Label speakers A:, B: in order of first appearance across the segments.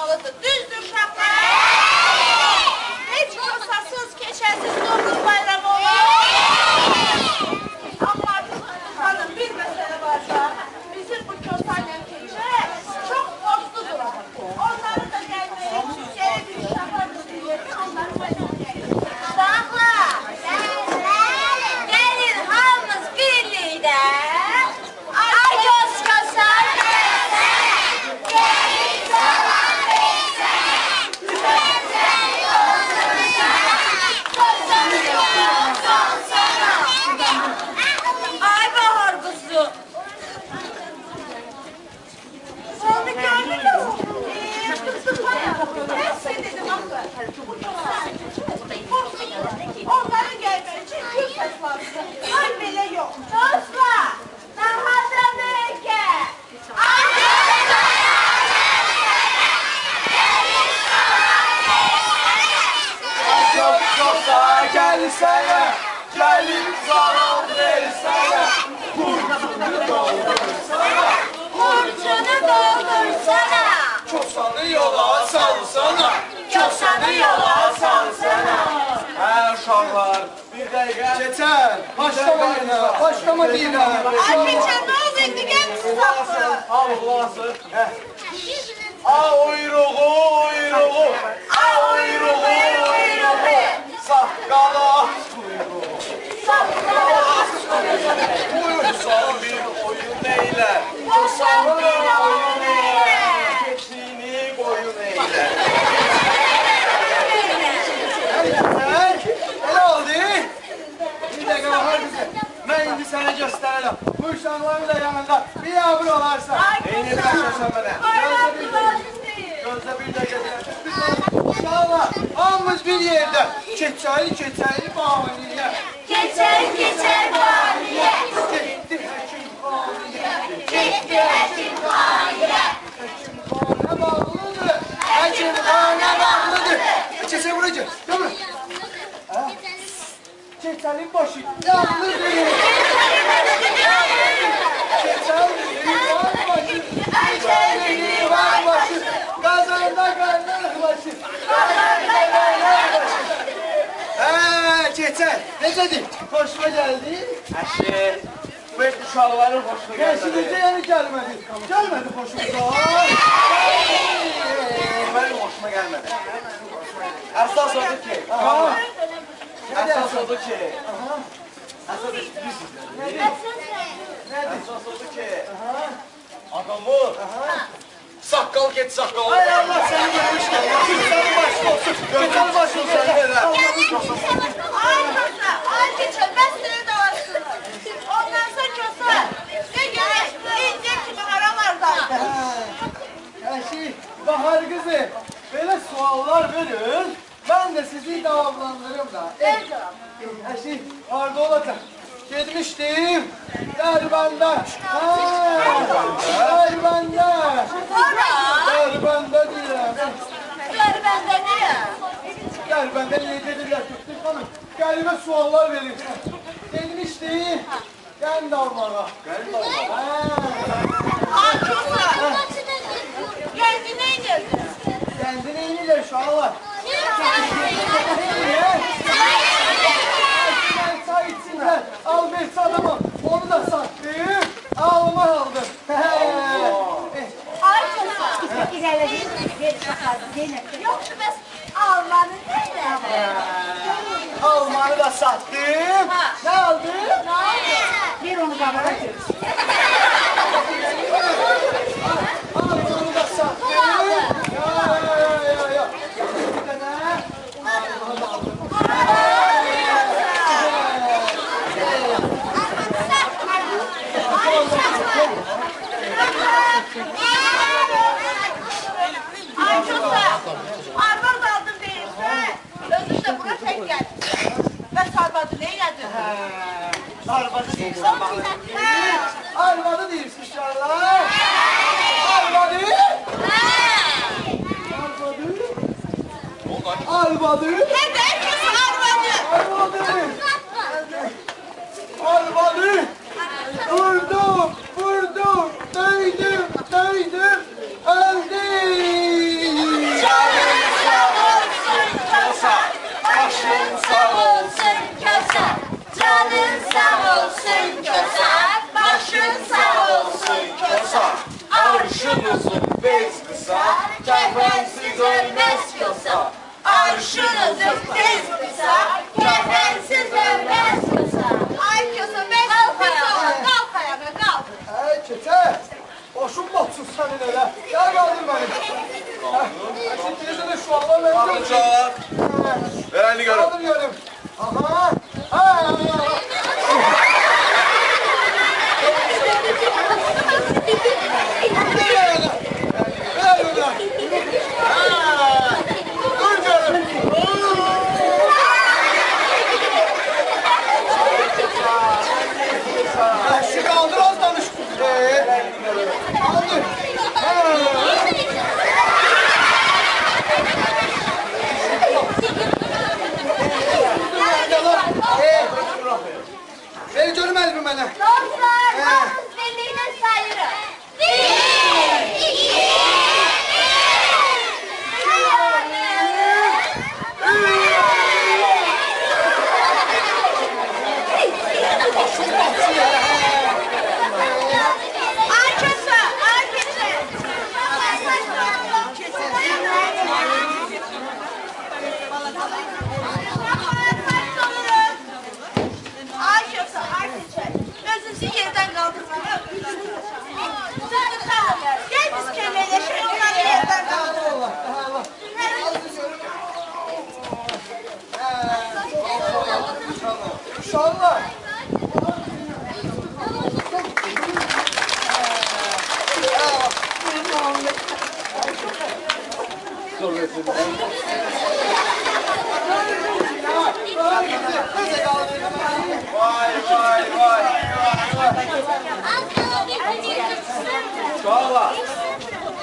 A: Bağlıdır. başı, yalnız biri. Geçen divan başı, geçen divan başı, kazanda karnı başı, kazanda karnı başı. Geçen, necedir? Hoşuma geldi.
B: Əşi, bu et uşaqların xoşuna gəlmədi.
A: Eşinizde yani gelmedi. Gelmedi hoşumuza.
B: Mənim xoşuma gəlmədi. Əsas odur ki, əsas odur ki, əsas odur ki, adamı, saqqal get saqqal.
A: Ay Allah seni görmüşken, senin başın olsun, geçen başın olsun.
C: Ay geçen, ben seni de varsın. Ondan sonra çosa, ne gerek, ince kimi aralardaydı.
A: Bahar kızı, böyle suallar verin, ben de sizi cevaplandırırım da. Orada olacak. Gitmiştim, Derbanda. Derbanda. Derbanda diyorum.
C: Derbanda niye?
A: Derbanda niye dediler tuttuk hanım. Gelime suallar verin. Gitmiştim, ben de almağa.
C: Ay çosa, kendine inirdi.
A: Kendine iniler şu anlar. Çay içsinler. Al bir adamım. Onu da sattım. Alma aldım.
C: Ay çosa. Yoksa biz Alman'ın değil mi?
A: Almanı da sattım. Ne aldın?
C: Ne oldu?
D: Bir onu kabara çek.
A: Almanı da sattım. Ya. Bir tane. Almanı da aldım.
C: Ay çosa. Armağan aldım değilse. Özür de buna tek geldi. Ben sarmadı ne yedin?
A: Arvadı değilsin bak. Arvadı değilsin inşallah. Arvadı. Arvadı.
C: Evet çosa armadı.
A: Arvadı. Vurdum. Döydüm. Öldüm.
B: Canın sağ olsun Kosa, başın sağ olsun Kosa.
C: Canın sağ olsun Kosa, başın sağ olsun Kosa.
B: Arşın uzun bez kısa, kefensiz ölmez Kosa.
C: Arşın uzun bez kısa, kefensiz ölmez Kosa. Ay Kosa ben kalk ayağa kalk.
A: Hey çete. Boşun batsın senin öyle. Gel kaldır beni. İkinize de şu anda ben
B: Alacak. Ver elini görüm.
A: kaldırıyorum. Aha. Dur canım. Şu kaldır az danış. Kaldır. Beni görmez mi bana?
C: Dostlar, ağız birliğine sayırım. 1, 2, özünüzü yerden kaldırmayın. Gel biz kemeleşelim, onları yerden kaldıralım.
A: İnşallah.
B: Vay.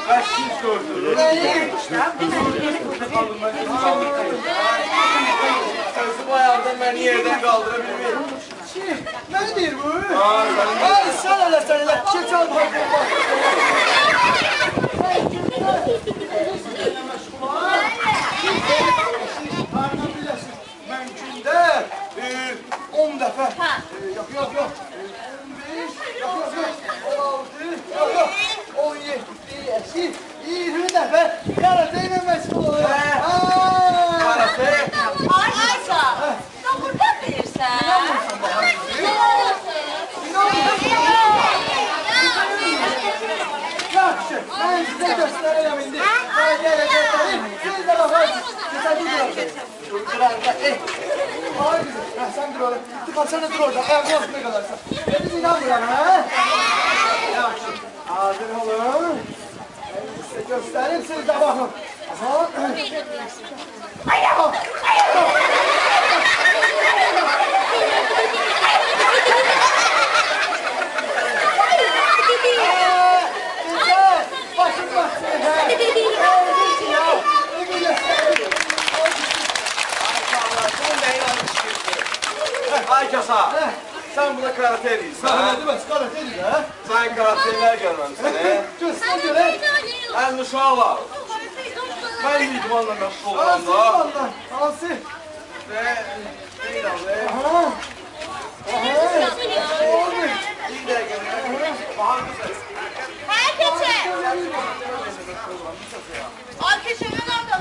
B: Ben siz gördünüz.
A: Neyi?
B: Sözü bayağıdan beni yerden kaldırabilmeyin.
A: Ne deyir bu?
B: Sen
A: Ay sen hele sen hele. Geç al bak. Ben günde 10 defa. Yok. 15, yok. 16, yok. 17, 20 defa karateyle meşgul oluyor.
B: karate.
C: Ayşe, sen buradan bilirsən.
A: Yaxşı, ben size göstereyim indi. Ben geleceğim. Siz de bakın. Sen dur. Durarda. Ay güzel. Sen dur orada. Tıkaçana dur orada. Ayaklı altına kadarsan. Biz inanmıyorum ha. Yaxşı. Hazır olun. Ben size göstereyim. Siz de bakın. Ayağı. Başım
B: Ay kasa. Sen buna karate ediyorsun ha? Sen karateler görmemişsin he?
A: Göster göre.
B: Ben uşağlar. Ben idmanla meşgul olanda.
A: Hansı?
B: Ve değil abi.
A: Aha. Olmuyor.
B: İyi de görüyorum. Bahar güzel.
C: Herkese. Ayşe, nerede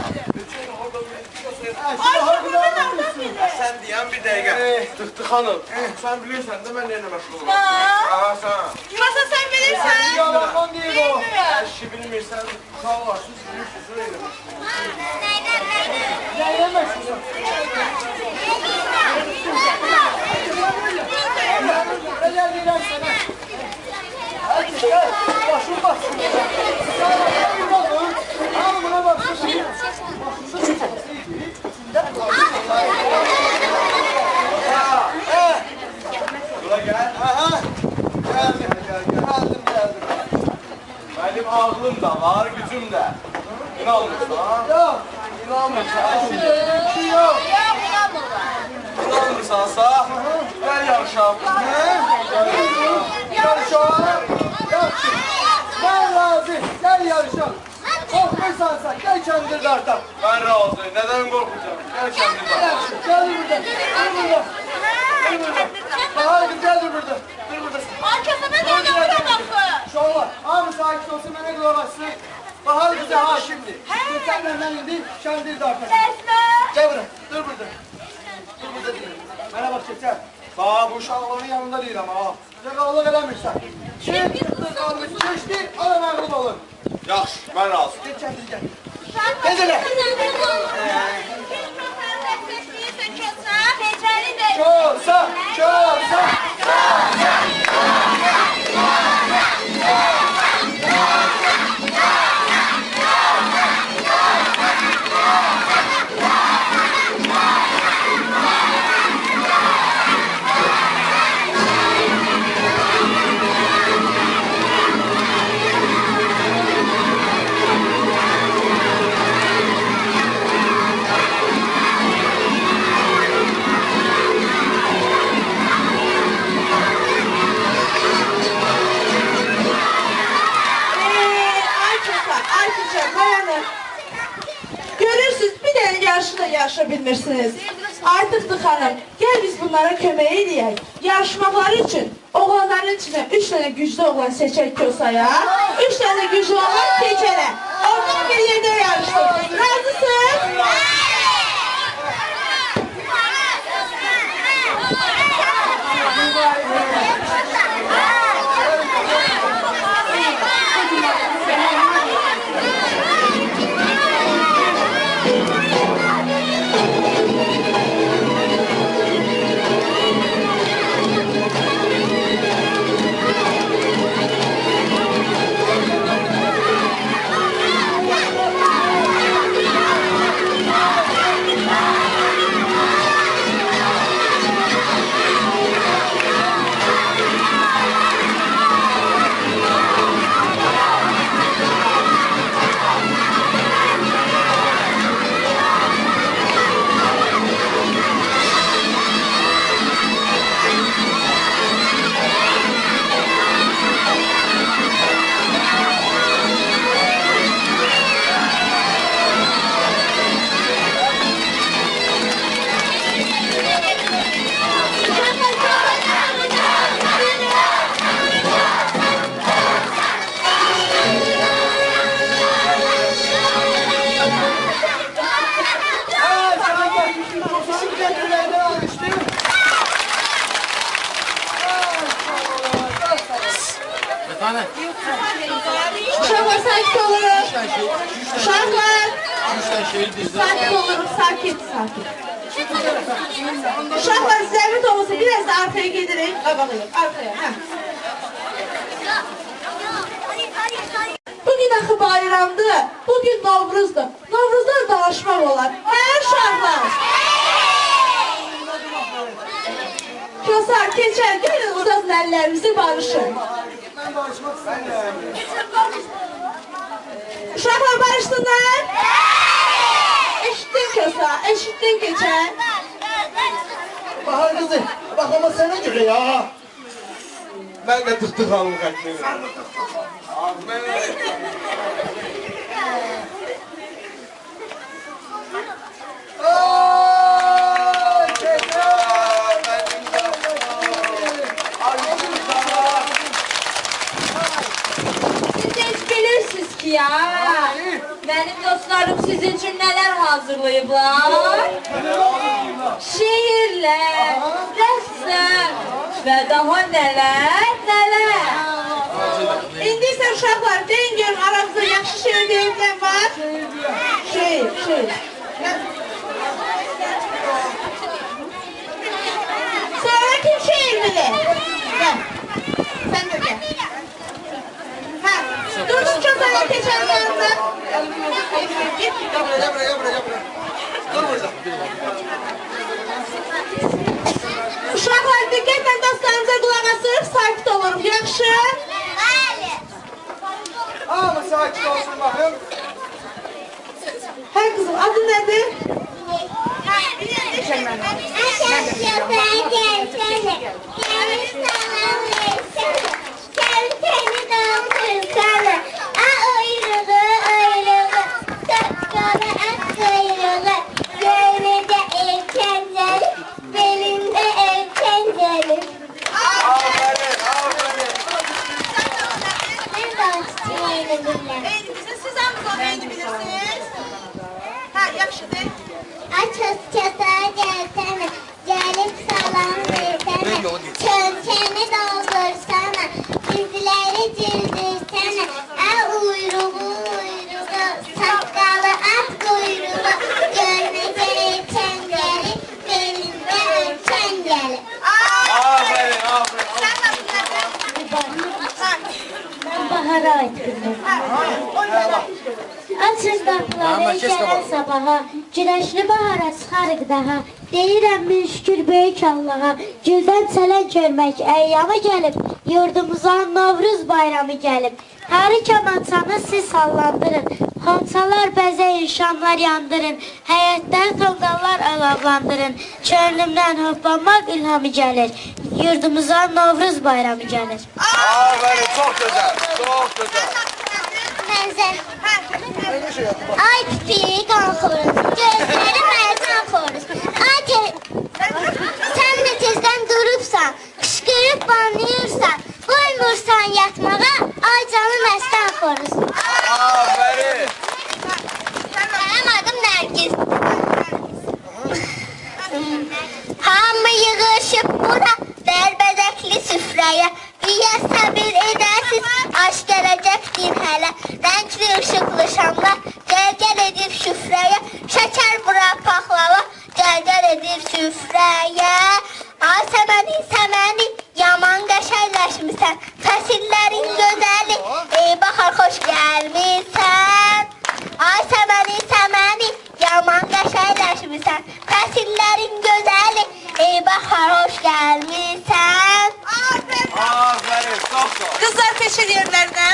B: Sen diyen bir dəqiqə. Tıxtıxanım. Sen bilirsən də mən neyle məşğul olum.
C: Ha.
B: Sen.
C: Yoxsa sən bilirsən?
A: Yalandan değil o.
B: Her şey bilmirsən, sağ varsın, bilirsiniz öyle.
A: Neyle meşgulsun? Ne geldiler sana? Hadi gel. Başım baksın. Sana bakayım oğlum. Al buna baksın.
B: Bura gel.
A: Aha. Geldim.
B: Benim ağlım da var, gücüm de. İnanmırsan.
A: Yok.
B: İnanmırsan.
A: Şey yok.
C: Yox, inanmırlar.
B: İnanmırsansa gel yarışalım.
A: Yarışalım. Yaxşı. Ben razı. Gel yarışalım. Korkmuşsansa gel kendini dartar.
B: Ben razıyım. Neden korkacağım? Gel kendin bak.
A: Yaxşı. Gel burada. Dur burada. Bahar kız gel dur burada. Dur burada.
C: Ayşe, mən orada vuram axı.
A: Şoğlan. Hamı sakit olsun. Bana kulak açsın. Bahar kızı hakimdi. Geçen benden indi. Kendini dartar.
C: Səslə.
A: Gel buraya. Dur burada. Dur burada değil. Bana bak geçer. Daha bu uşaqların yanında değil ama ha. Cəqallıq eləmirsən. Kim çıxdı qalmış keçdi, ana məğlub olur.
B: Yaxşı, ben razıyım.
A: Geç kendini gel.
C: Necələ?
A: Çoğsa, çoğsa.
D: Görürsünüz, bir dənə yarışı da yarışa bilmirsiniz. Artıqdır xanım, gəl biz bunlara kömək edəyək. Yarışmaqları üçün oğlanların içindən 3 dənə güclü oğlan seçək Kosaya, 3 dənə güclü oğlan keçərə. Ondan bir yerdə yarışdıq. Razısın? Uşaqlar sakit olun. Uşaqlar. Sakit olun, sakit. Uşaqlar zəhmət olmasa biraz da arkaya gedirik. Arkaya. Bugün axı bayramdır. Bugün Novruzdur. Novruzdan danışmaq olar. Uşaqlar. Kösar, keçər, gəlin uzatın əllərimizi barışın.
A: Ben barışmak istemiyorum.
D: Uşaqlar barışsınlar. Eşitdin Kösar, eşitdin keçər.
A: Bahar kızı, bak ama sana göre ya.
B: Ben de tıktık hanım kaçtım.
A: Ay, keçer.
C: Siz heç bilirsiniz ki ya, benim dostlarım sizin için neler hazırlayıblar? Şiirler, rəssam ve daha neler.
D: İndi isə uşaqlar, deyin görün aranızda yaxşı şeir deyilən var. Şeir. Sonra kim şeir bilir? Gel. Sen de gel. Durduk Kösar'a keçənin yanında.
A: Gel buraya. Dur burada.
D: Uşaqlar, diqqətlə dostlarımıza qulaq asırıq, sakit olurum. Yaxşı?
A: Ama sakin olsun bakın.
D: Hə qızım, adı nədir?
E: Çölçeni doldursana, bizleri cizdirsene. Uyruğu, sakalı at kuyruğu. Görmece çengeli, belinde çengeli.
B: Aferin.
E: Bahara aittim. Açın qapıları gələn sabaha, güneşli bahara çıxarıq daha. Deyirəm min şükür böyük Allaha, güldən çələn görmək əyyamı gəlib, yurdumuza Novruz bayramı gəlib. Hər kamançanı siz sallandırın, xonçalar bəzəyin, şamlar yandırın, həyətdən tonqallar əlavlandırın, könlümdən hoppanmaq ilhamı gəlir, yurdumuza Novruz bayramı gəlir.
B: Aferin, çok güzel.
E: Mənzər. Ay pipi qalxırız, gözləri mərcan xoruz. Ay sən də tezdən durubsan, qışqırıb banlayırsan, qoymursan yatmağa, ay canı məstan xoruz.
B: Aferin.
E: Mənim adım Nərgiz. Hamı yığışıb bura, bərbədəkli süfrəyə, biyə səbir edəsiz, aş gələcəkdir hələ. Rəngli ışıqlı şamlar, gəl edir süfrəyə, şəkər bura paxlava, gəl edir süfrəyə. Ay səməni, yaman qəşəngləşmisən, fəsillərin gözəli, ey baxar xoş gəlmisən. Ay səməni, yaman qəşəngləşmisən, fəsillərin gözəli, ey baxar xoş gəlmisən.
B: Aferin, çok.
D: Qızlar keçir yerlərinə.